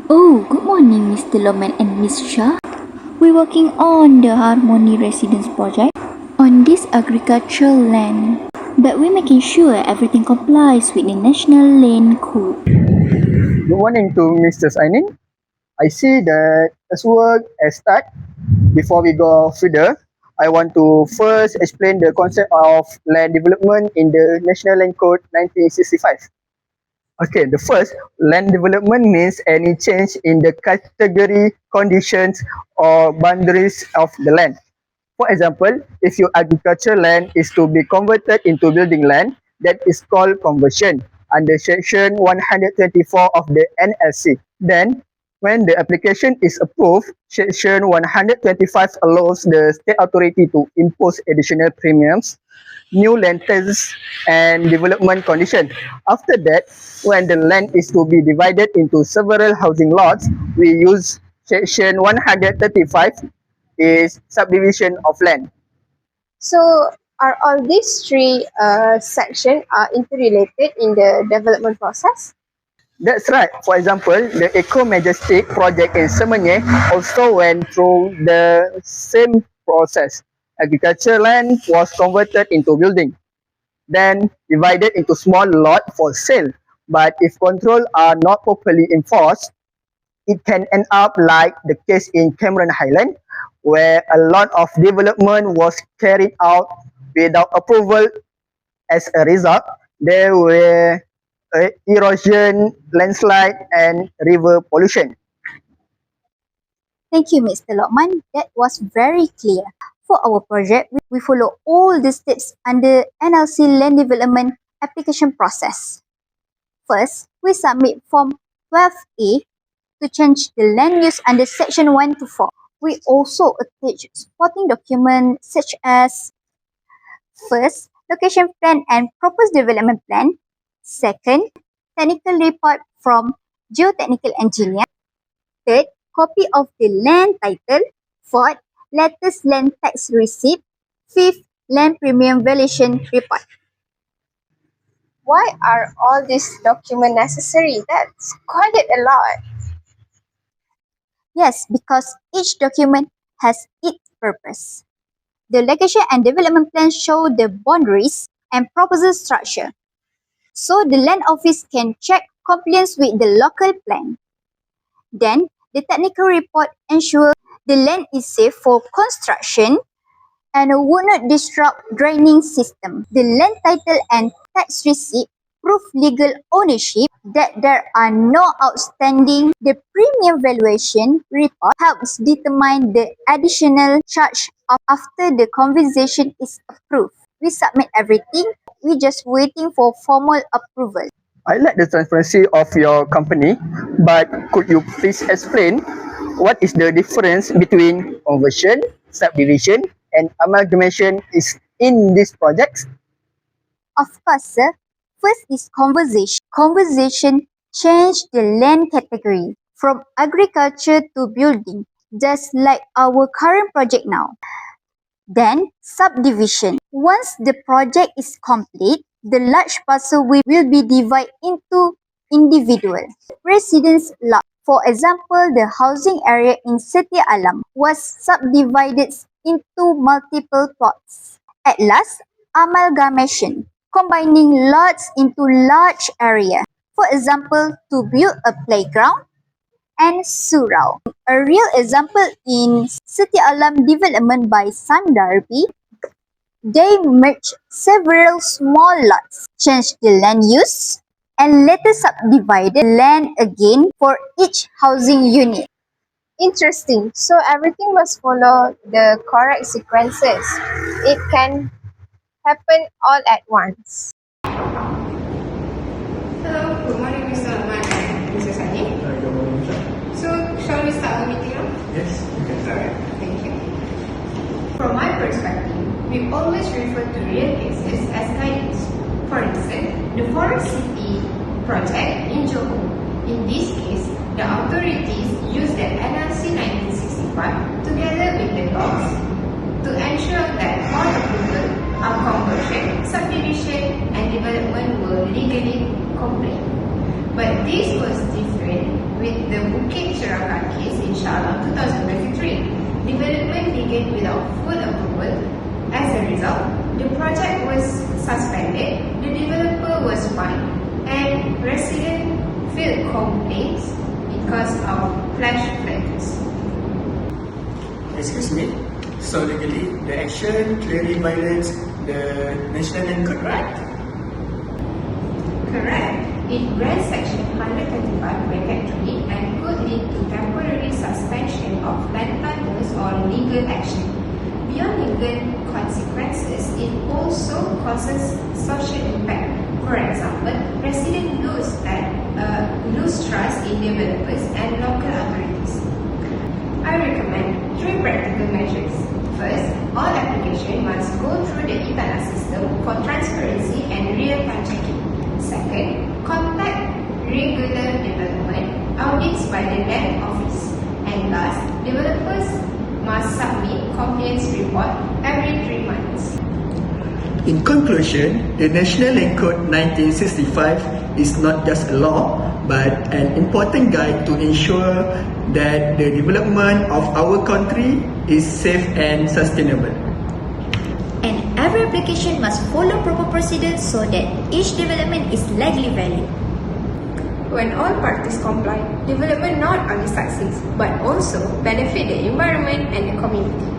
Oh, good morning, Mr. Loman and Miss Shah. We're working on the Harmony Residence project on this agricultural land, but we're making sure everything complies with the National Land Code. Good morning to Mr. Ainin. I see that as work has started. Before we go further, I want to first explain the concept of land development in the National Land Code 1965. Okay, the first, land development means any change in the category, conditions, or boundaries of the land. For example, if your agricultural land is to be converted into building land, that is called conversion under section 124 of the NLC. Then, when the application is approved, section 125 allows the state authority to impose additional premiums, new land taxes, and development conditions. After that, when the land is to be divided into several housing lots, we use section 135 is subdivision of land. So are all these three sections are interrelated in the development process? That's right. For example, the Eco Majestic project in Semenyih also went through the same process. Agricultural land was converted into building, then divided into small lot for sale. But if controls are not properly enforced, it can end up like the case in Cameron Highland, where a lot of development was carried out without approval. As a result, there were erosion, landslide, and river pollution. Thank you, Mr. Lokman. That was very clear. For our project, we follow all the steps under NLC land development application process. First, we submit Form 12A to change the land use under Section 1 to 4. We also attach supporting documents such as first, location plan and proposed development plan. Second, technical report from geotechnical engineer. Third, copy of the land title. Fourth, latest land tax receipt. Fifth, land premium valuation report. Why are all these documents necessary? That's quite a lot. Yes, because each document has its purpose. The location and development plan show the boundaries and proposal structure, so the land office can check compliance with the local plan. Then, the technical report ensures the land is safe for construction and would not disrupt draining system. The land title and tax receipt prove legal ownership, that there are no outstanding. The premium valuation report helps determine the additional charge after the conversation is approved. We submit everything. We're just waiting for formal approval. I like the transparency of your company, but could you please explain what is the difference between conversion, subdivision, and amalgamation is in these projects? Of course, sir. First is conversation. Conversation changed the land category from agriculture to building, just like our current project now. Then, subdivision. Once the project is complete, the large parcel will be divided into individual residence lots. For example, the housing area in Setia Alam was subdivided into multiple plots. At last, amalgamation, combining lots into large area. For example, to build a playground and surau. A real example in Setia Alam development by Sundarbi, they merged several small lots, changed the land use, and later subdivided land again for each housing unit. Interesting. So everything must follow the correct sequences. It can happen all at once. Hello, good morning, Mr. Ahmad and Mrs. Hani. So, shall we start our meeting now? Yes. Alright, thank you. From my perspective, we always refer to real cases as guidance. For instance, the Forest City project in Johor. In this case, the authorities used the NRC 1965 together with the laws to ensure that all approval of conversion, subdivision and development were legally complete. But this was different with the Bukit Cerangkat case in Shah 2023. Development began without full approval. As a result, the project was suspended, the developer was fined, and residents filed complaints because of flash floods. Excuse me. So legally, the action clearly violates the National Land Code, right? Correct. It grants Section 135 bracket 3 and could lead to temporary suspension of land titles or legal action. Beyond legal consequences, it also causes social impact. For example, residents lose trust in developers and local authorities. I recommend 3 practical measures. First, all applications must go through the e-tanah system for transparency and real-time checking. Second, conduct regular development audits by the land office. And last, developers must submit compliance report every 3 months. In conclusion, the National Land Code 1965 is not just a law, but an important guide to ensure that the development of our country is safe and sustainable. And every application must follow proper procedures so that each development is legally valid. When all parties comply, development not only succeeds but also benefit the environment and the community.